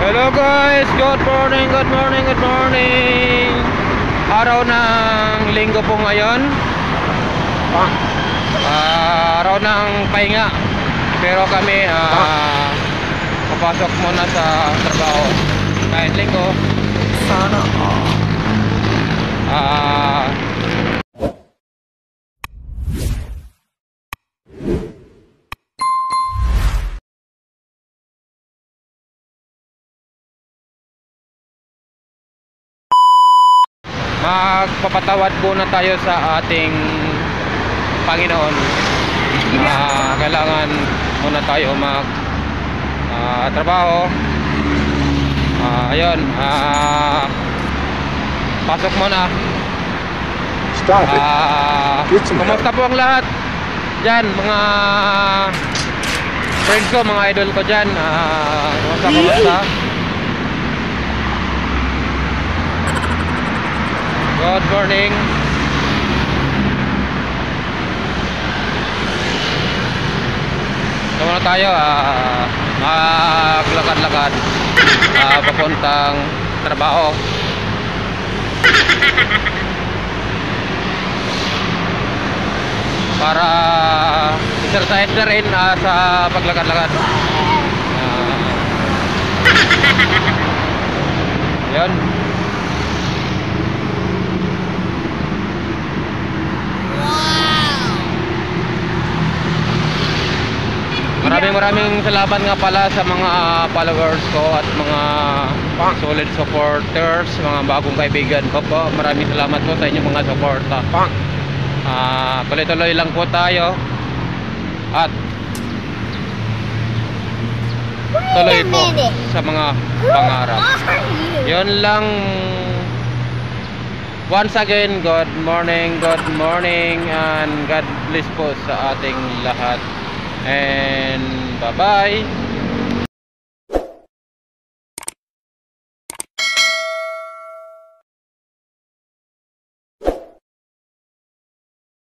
Hello guys, good morning, good morning, good morning. Araw ng linggo po ngayon. Araw ng pahinga. Pero kami papasok muna sa trabaho. Kahit linggo. Sana magpapatawad muna tayo sa ating Panginoon. Kailangan muna tayo mag trabaho. Ayun, pasok muna. Stop it. Get some Kumusta po ang lahat dyan, mga friends ko, mga idol ko dyan? Kumusta? Good morning. So muna tayo, maglakad-lakad papuntang trabaho. Para exercise na rin sa paglakad-lakad. Yun. Maraming salamat nga pala sa mga followers ko at mga solid supporters, mga bagong kaibigan ko po. Maraming salamat po sa inyong mga suporta. Tuloy-tuloy lang po tayo at tuloy po sa mga pangarap. Yun lang. Once again, good morning and God bless po sa ating lahat. And bye-bye.